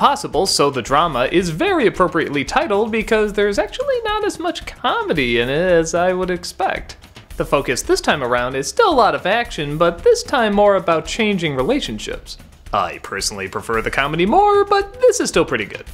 Possible, So the Drama is very appropriately titled because there's actually not as much comedy in it as I would expect. The focus this time around is still a lot of action, but this time more about changing relationships. I personally prefer the comedy more, but this is still pretty good.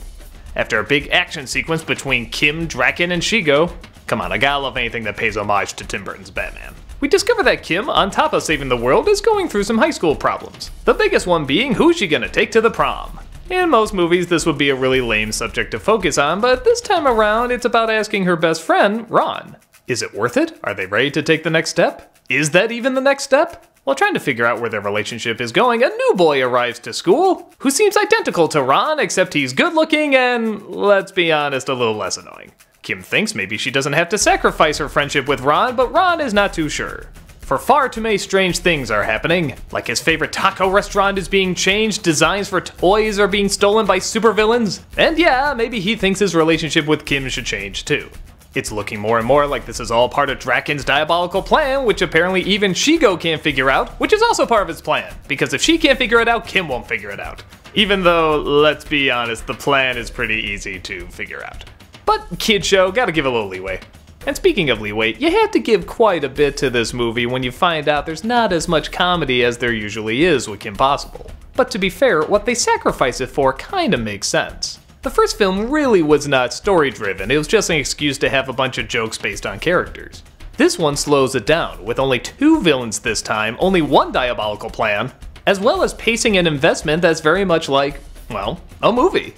After a big action sequence between Kim, Draken, and Shigo, come on, I gotta love anything that pays homage to Tim Burton's Batman. We discover that Kim, on top of saving the world, is going through some high school problems. The biggest one being who's she gonna take to the prom. In most movies, this would be a really lame subject to focus on, but this time around, it's about asking her best friend, Ron. Is it worth it? Are they ready to take the next step? Is that even the next step? While trying to figure out where their relationship is going, a new boy arrives to school, who seems identical to Ron, except he's good looking and, let's be honest, a little less annoying. Kim thinks maybe she doesn't have to sacrifice her friendship with Ron, but Ron is not too sure. For far too many strange things are happening, like his favorite taco restaurant is being changed, designs for toys are being stolen by supervillains, and yeah, maybe he thinks his relationship with Kim should change too. It's looking more and more like this is all part of Draken's diabolical plan, which apparently even Shigo can't figure out, which is also part of his plan, because if she can't figure it out, Kim won't figure it out. Even though, let's be honest, the plan is pretty easy to figure out. But kid show, gotta give a little leeway. And speaking of leeway, you have to give quite a bit to this movie when you find out there's not as much comedy as there usually is with Kim Possible. But to be fair, what they sacrifice it for kinda makes sense. The first film really was not story-driven, it was just an excuse to have a bunch of jokes based on characters. This one slows it down, with only 2 villains this time, only 1 diabolical plan, as well as pacing and investment that's very much like, well, a movie.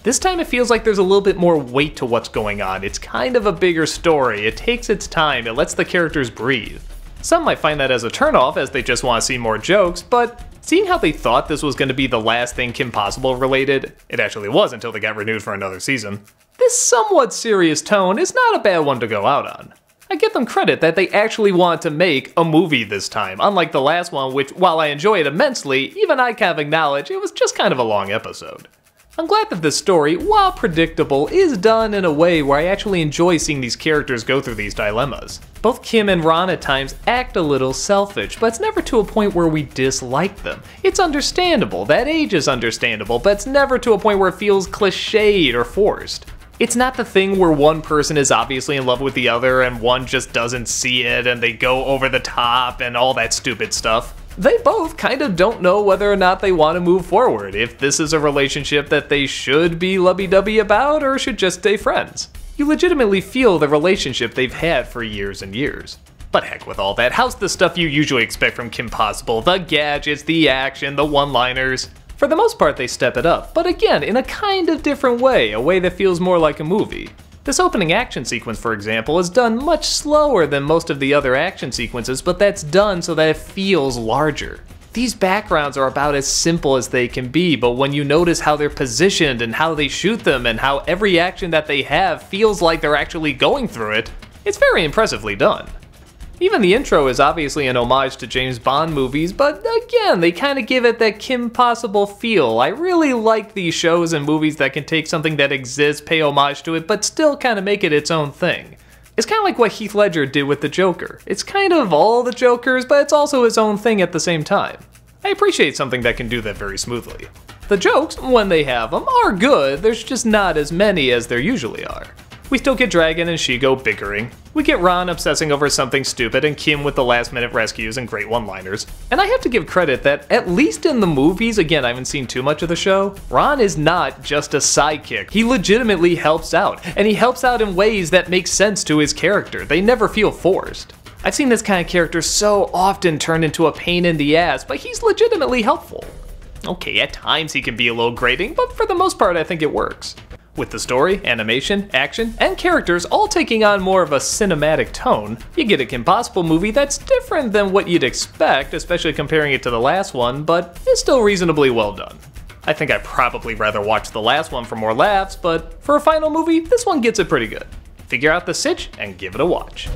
This time it feels like there's a little bit more weight to what's going on, it's kind of a bigger story, it takes its time, it lets the characters breathe. Some might find that as a turnoff as they just want to see more jokes, but seeing how they thought this was going to be the last thing Kim Possible related, it actually was until they got renewed for another season, this somewhat serious tone is not a bad one to go out on. I give them credit that they actually want to make a movie this time, unlike the last one which, while I enjoy it immensely, even I kind of acknowledge it was just kind of a long episode. I'm glad that this story, while predictable, is done in a way where I actually enjoy seeing these characters go through these dilemmas. Both Kim and Ron at times act a little selfish, but it's never to a point where we dislike them. It's understandable, that age is understandable, but it's never to a point where it feels cliched or forced. It's not the thing where one person is obviously in love with the other and one just doesn't see it and they go over the top and all that stupid stuff. They both kind of don't know whether or not they want to move forward, if this is a relationship that they should be lovey-dovey about or should just stay friends. You legitimately feel the relationship they've had for years and years. But heck with all that, how's the stuff you usually expect from Kim Possible? The gadgets, the action, the one-liners? For the most part they step it up, but again in a kind of different way, a way that feels more like a movie. This opening action sequence, for example, is done much slower than most of the other action sequences, but that's done so that it feels larger. These backgrounds are about as simple as they can be, but when you notice how they're positioned and how they shoot them and how every action that they have feels like they're actually going through it, it's very impressively done. Even the intro is obviously an homage to James Bond movies, but again, they kind of give it that Kim Possible feel. I really like these shows and movies that can take something that exists, pay homage to it, but still kind of make it its own thing. It's kind of like what Heath Ledger did with the Joker. It's kind of all the Jokers, but it's also his own thing at the same time. I appreciate something that can do that very smoothly. The jokes, when they have them, are good, there's just not as many as there usually are. We still get Draken and Shigo bickering. We get Ron obsessing over something stupid and Kim with the last minute rescues and great one-liners. And I have to give credit that, at least in the movies, again I haven't seen too much of the show, Ron is not just a sidekick. He legitimately helps out, and he helps out in ways that make sense to his character. They never feel forced. I've seen this kind of character so often turn into a pain in the ass, but he's legitimately helpful. Okay, at times he can be a little grating, but for the most part I think it works. With the story, animation, action, and characters all taking on more of a cinematic tone, you get a Kim Possible movie that's different than what you'd expect, especially comparing it to the last one, but is still reasonably well done. I think I'd probably rather watch the last one for more laughs, but for a final movie, this one gets it pretty good. Figure out the sitch and give it a watch.